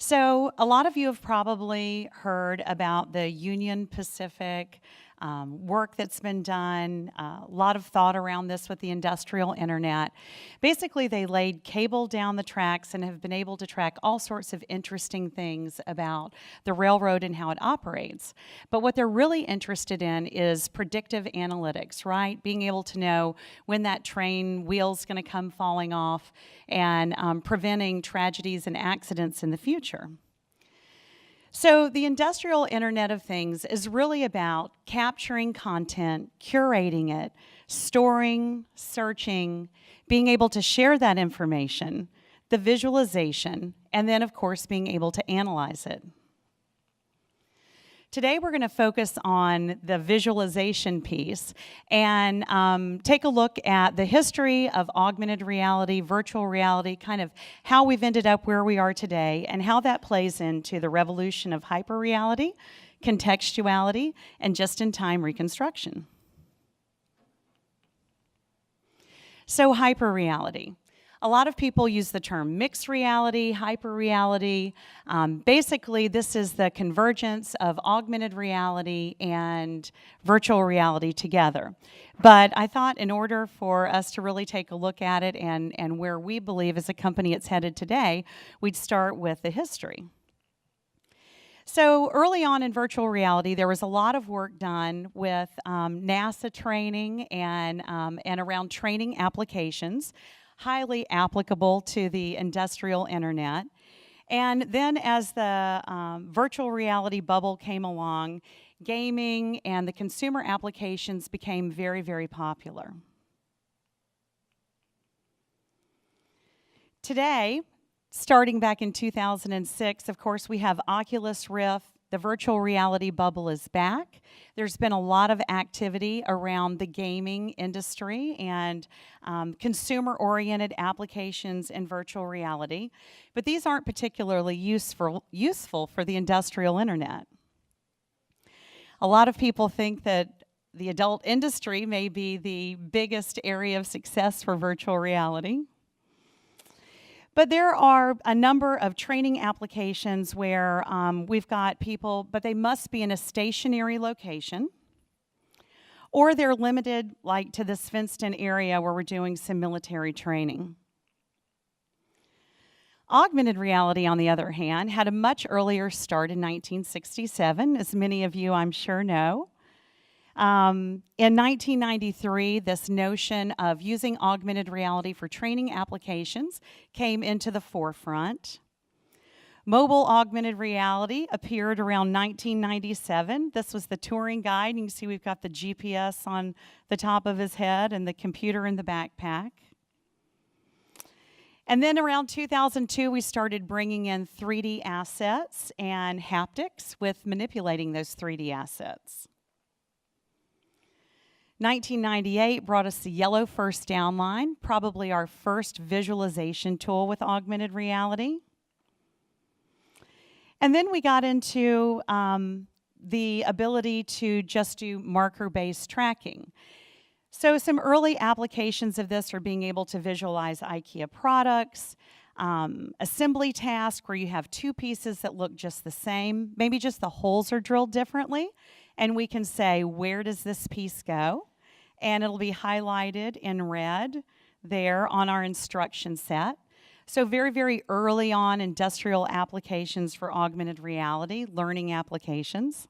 So a lot of you have probably heard about the Union Pacific work that's been done, a lot of thought around this with the industrial internet. Basically, they laid cable down the tracks and have been able to track all sorts of interesting things about the railroad and how it operates. But what they're really interested in is predictive analytics, right? Being able to know when that train wheel's going to come falling off and preventing tragedies and accidents in the future. So the industrial Internet of Things is really about capturing content, curating it, storing, searching, being able to share that information, the visualization, and then, of course, being able to analyze it. Today, we're going to focus on the visualization piece and take a look at the history of augmented reality, virtual reality, kind of how we've ended up where we are today, and how that plays into the revolution of hyperreality, contextuality, and just-in-time reconstruction. So, hyperreality. A lot of people use the term mixed reality, hyperreality. Basically, this is the convergence of augmented reality and virtual reality together. But I thought in order for us to really take a look at it and where we believe as a company it's headed today, we'd start with the history. So early on in virtual reality, there was a lot of work done with NASA training and around training applications, highly applicable to the industrial internet. And then as the virtual reality bubble came along, gaming and the consumer applications became very, very popular. Today, starting back in 2006, of course, we have Oculus Rift. The virtual reality bubble is back. There's been a lot of activity around the gaming industry and consumer-oriented applications in virtual reality, but these aren't particularly useful for the industrial internet. A lot of people think that the adult industry may be the biggest area of success for virtual reality. But there are a number of training applications where we've got people, but they must be in a stationary location, or they're limited, like to this fenced-in area where we're doing some military training. Augmented reality, on the other hand, had a much earlier start in 1967, as many of you, I'm sure, know. In 1993, this notion of using augmented reality for training applications came into the forefront. Mobile augmented reality appeared around 1997. This was the touring guide. You can see we've got the GPS on the top of his head and the computer in the backpack. And then around 2002, we started bringing in 3D assets and haptics with manipulating those 3D assets. 1998 brought us the yellow first downline, probably our first visualization tool with augmented reality. And then we got into the ability to just do marker-based tracking. So some early applications of this are being able to visualize IKEA products, assembly task where you have two pieces that look just the same, maybe just the holes are drilled differently, and we can say, where does this piece go? And it'll be highlighted in red there on our instruction set. So very, very early on industrial applications for augmented reality, learning applications.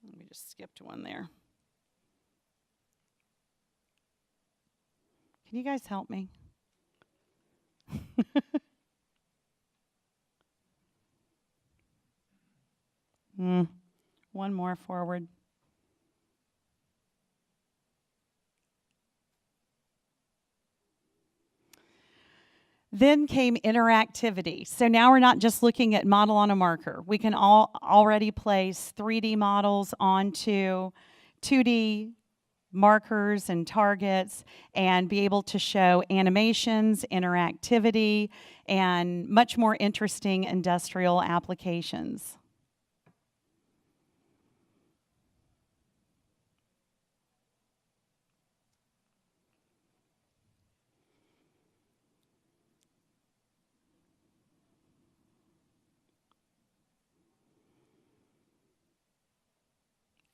Let me just skip to one there. Can you guys help me? One more forward. Then came interactivity. So now we're not just looking at model on a marker. We can already place 3D models onto 2D markers and targets and be able to show animations, interactivity, and much more interesting industrial applications.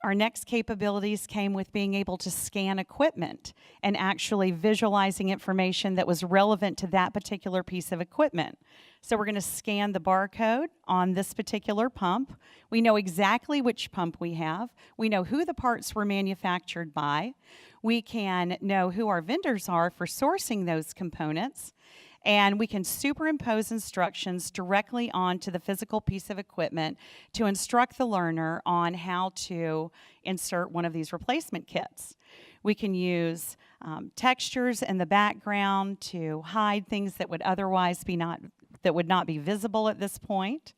Our next capabilities came with being able to scan equipment and actually visualizing information that was relevant to that particular piece of equipment. So we're going to scan the barcode on this particular pump. We know exactly which pump we have. We know who the parts were manufactured by. We can know who our vendors are for sourcing those components. And we can superimpose instructions directly onto the physical piece of equipment to instruct the learner on how to insert one of these replacement kits. We can use textures in the background to hide things that would otherwise not be visible at this point,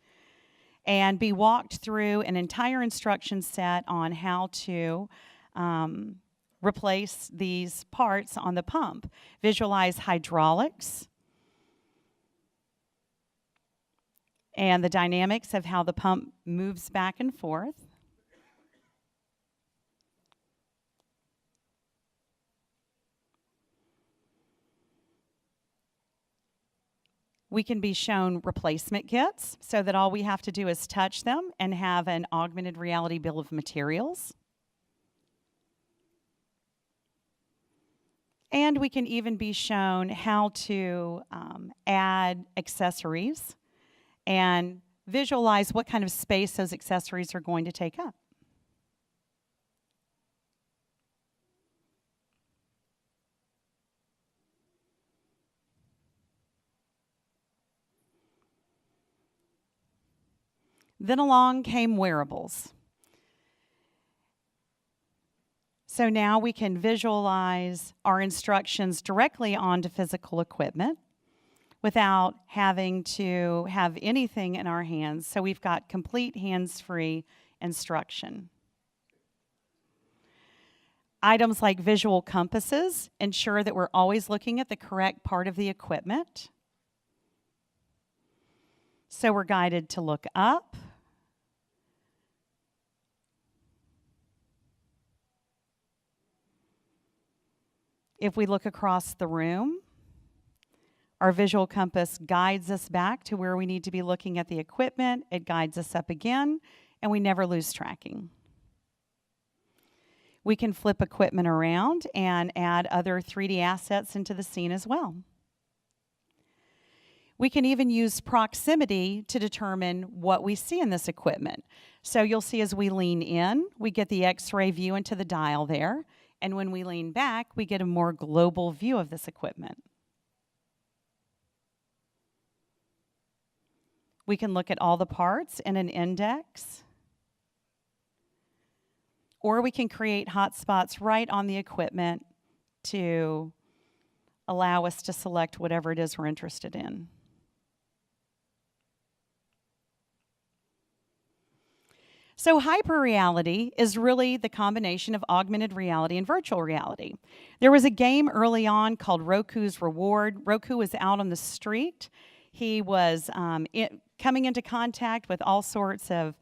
and be walked through an entire instruction set on how to replace these parts on the pump. Visualize hydraulics and the dynamics of how the pump moves back and forth. We can be shown replacement kits so that all we have to do is touch them and have an augmented reality bill of materials. And we can even be shown how to add accessories and visualize what kind of space those accessories are going to take up. Then along came wearables. So now we can visualize our instructions directly onto physical equipment without having to have anything in our hands. So we've got complete hands-free instruction. Items like visual compasses ensure that we're always looking at the correct part of the equipment. So we're guided to look up. If we look across the room, our visual compass guides us back to where we need to be looking at the equipment. It guides us up again, and we never lose tracking. We can flip equipment around and add other 3D assets into the scene as well. We can even use proximity to determine what we see in this equipment. So you'll see as we lean in, we get the X-ray view into the dial there. And when we lean back, we get a more global view of this equipment. We can look at all the parts in an index. Or we can create hotspots right on the equipment to allow us to select whatever it is we're interested in. So hyperreality is really the combination of augmented reality and virtual reality. There was a game early on called Roku's Reward. Roku was out on the street. He was coming into contact with all sorts of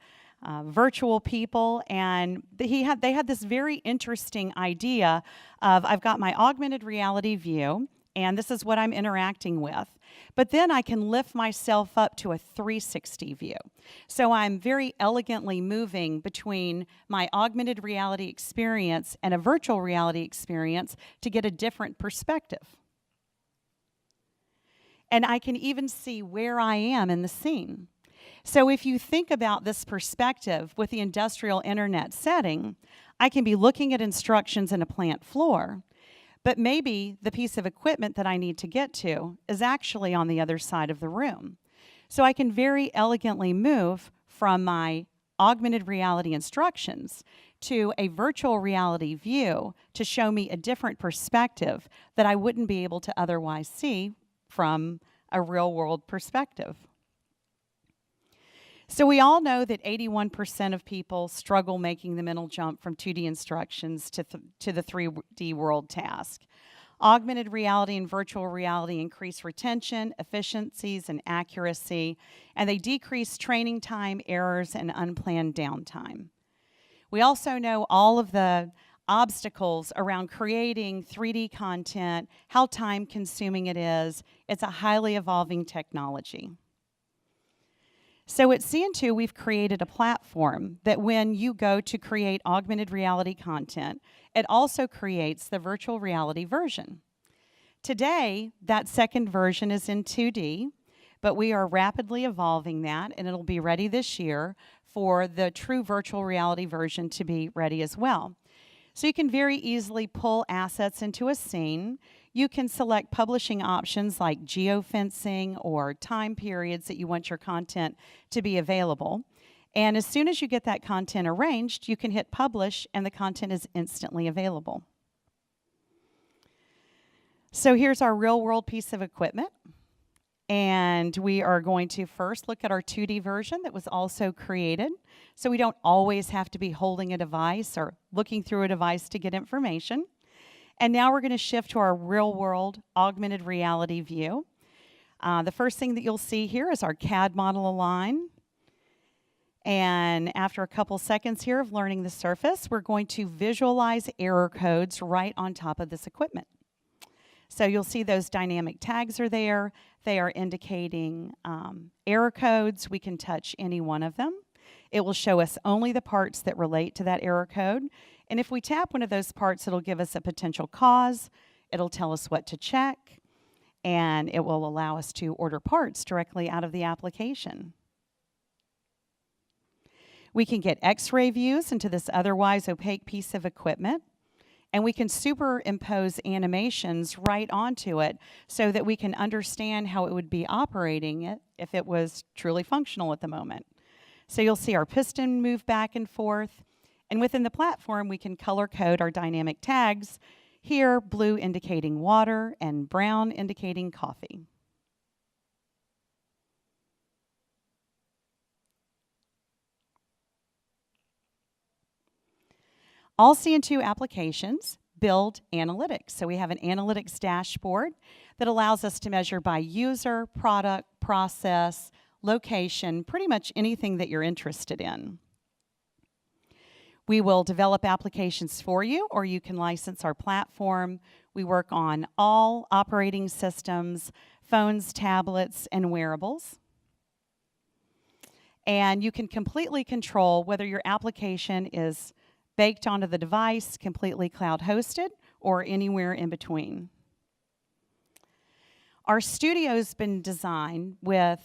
virtual people, and they had this very interesting idea of, I've got my augmented reality view, and this is what I'm interacting with. But then I can lift myself up to a 360 view. So I'm very elegantly moving between my augmented reality experience and a virtual reality experience to get a different perspective. And I can even see where I am in the scene. So if you think about this perspective with the industrial internet setting, I can be looking at instructions in a plant floor, but maybe the piece of equipment that I need to get to is actually on the other side of the room. So I can very elegantly move from my augmented reality instructions to a virtual reality view to show me a different perspective that I wouldn't be able to otherwise see from a real-world perspective. So we all know that 81% of people struggle making the mental jump from 2D instructions to the 3D world task. Augmented reality and virtual reality increase retention, efficiencies, and accuracy, and they decrease training time, errors, and unplanned downtime. We also know all of the obstacles around creating 3D content, how time-consuming it is. It's a highly evolving technology. So at CN2, we've created a platform that when you go to create augmented reality content, it also creates the virtual reality version. Today, that second version is in 2D, but we are rapidly evolving that, and it'll be ready this year for the true virtual reality version to be ready as well. So you can very easily pull assets into a scene. You can select publishing options like geofencing or time periods that you want your content to be available. And as soon as you get that content arranged, you can hit publish and the content is instantly available. So here's our real world piece of equipment. And we are going to first look at our 2D version that was also created. So we don't always have to be holding a device or looking through a device to get information. And now we're going to shift to our real world augmented reality view. The first thing that you'll see here is our CAD model align. And after a couple seconds here of learning the surface, we're going to visualize error codes right on top of this equipment. So you'll see those dynamic tags are there. They are indicating error codes. We can touch any one of them. It will show us only the parts that relate to that error code. And if we tap one of those parts, it'll give us a potential cause. It'll tell us what to check. And it will allow us to order parts directly out of the application. We can get X-ray views into this otherwise opaque piece of equipment. And we can superimpose animations right onto it so that we can understand how it would be operating it if it was truly functional at the moment. So you'll see our piston move back and forth. And within the platform, we can color code our dynamic tags. Here, blue indicating water and brown indicating coffee. All CN2 applications build analytics. So we have an analytics dashboard that allows us to measure by user, product, process, location, pretty much anything that you're interested in. We will develop applications for you, or you can license our platform. We work on all operating systems, phones, tablets, and wearables. And you can completely control whether your application is baked onto the device, completely cloud hosted, or anywhere in between. Our studio's been designed with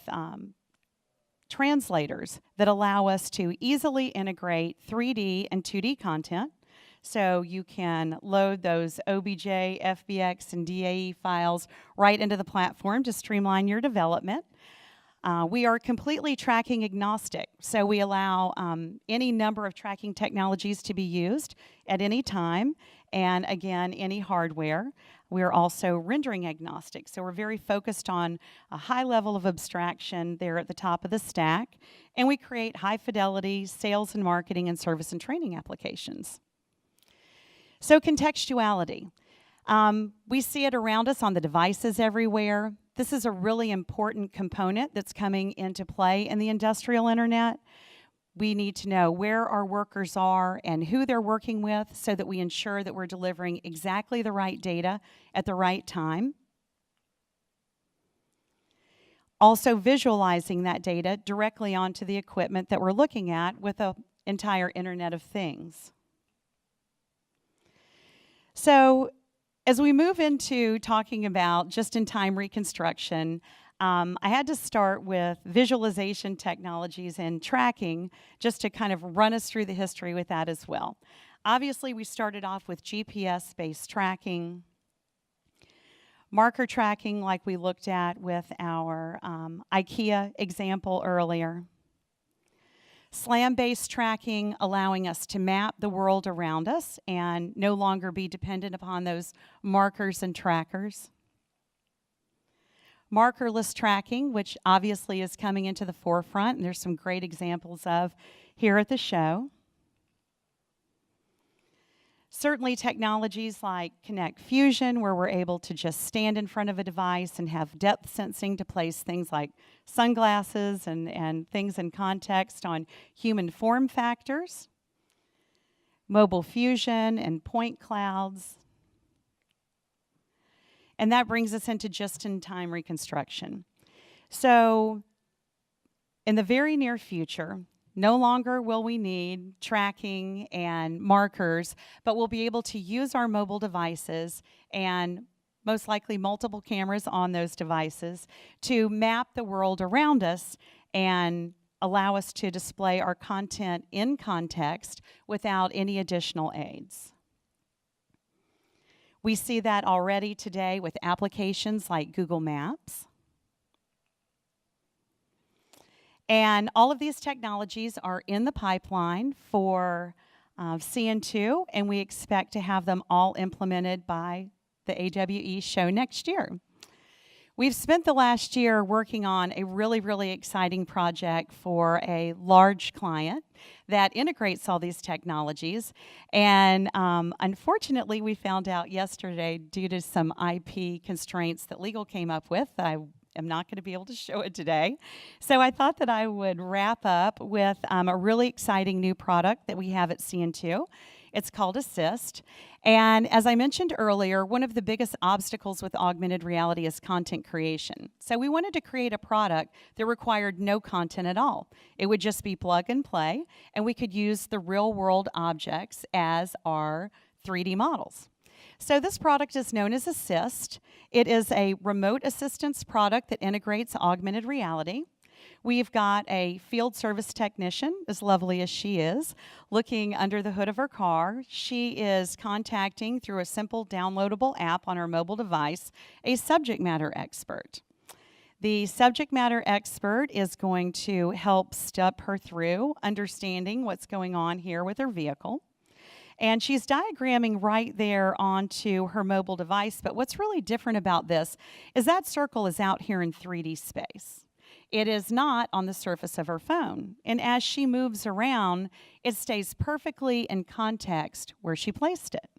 translators that allow us to easily integrate 3D and 2D content. So you can load those OBJ, FBX, and DAE files right into the platform to streamline your development. We are completely tracking agnostic, so we allow any number of tracking technologies to be used at any time, and again, any hardware. We are also rendering agnostic, so we're very focused on a high level of abstraction there at the top of the stack, and we create high-fidelity sales and marketing and service and training applications. So contextuality. We see it around us on the devices everywhere. This is a really important component that's coming into play in the industrial internet. We need to know where our workers are and who they're working with so that we ensure that we're delivering exactly the right data at the right time. Also visualizing that data directly onto the equipment that we're looking at with the entire Internet of Things. So as we move into talking about just-in-time reconstruction, I had to start with visualization technologies and tracking just to kind of run us through the history with that as well. Obviously, we started off with GPS-based tracking, marker tracking like we looked at with our IKEA example earlier. SLAM-based tracking, allowing us to map the world around us and no longer be dependent upon those markers and trackers. Markerless tracking, which obviously is coming into the forefront, and there's some great examples of here at the show. Certainly technologies like Kinect Fusion, where we're able to just stand in front of a device and have depth sensing to place things like sunglasses and things in context on human form factors. Mobile fusion and point clouds. And that brings us into just-in-time reconstruction. So In the very near future, no longer will we need tracking and markers, but we'll be able to use our mobile devices and most likely multiple cameras on those devices to map the world around us and allow us to display our content in context without any additional aids. We see that already today with applications like Google Maps. And all of these technologies are in the pipeline for CN2, and we expect to have them all implemented by the AWE show next year. We've spent the last year working on a really, really exciting project for a large client that integrates all these technologies. And unfortunately, we found out yesterday, due to some IP constraints that legal came up with, I am not going to be able to show it today. So I thought that I would wrap up with a really exciting new product that we have at CN2. It's called Assist. And as I mentioned earlier, one of the biggest obstacles with augmented reality is content creation. So we wanted to create a product that required no content at all. It would just be plug and play, and we could use the real-world objects as our 3D models. So this product is known as Assist. It is a remote assistance product that integrates augmented reality. We've got a field service technician, as lovely as she is, looking under the hood of her car. She is contacting, through a simple downloadable app on her mobile device, a subject matter expert. The subject matter expert is going to help step her through understanding what's going on here with her vehicle. And she's diagramming right there onto her mobile device. But what's really different about this is that circle is out here in 3D space. It is not on the surface of her phone. And as she moves around, it stays perfectly in context where she placed it.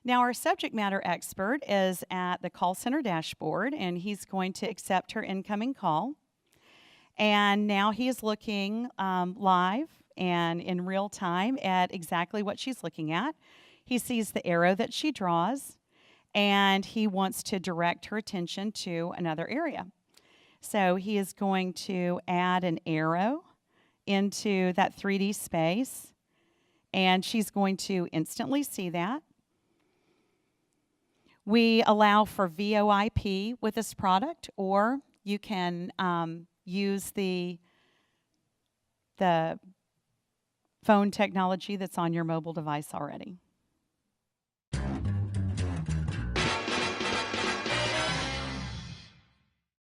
Now, our subject matter expert is at the call center dashboard, and he's going to accept her incoming call. And now he is looking live and in real time at exactly what she's looking at. He sees the arrow that she draws, and he wants to direct her attention to another area. So he is going to add an arrow into that 3D space, and she's going to instantly see that. We allow for VoIP with this product, or you can use the phone technology that's on your mobile device already.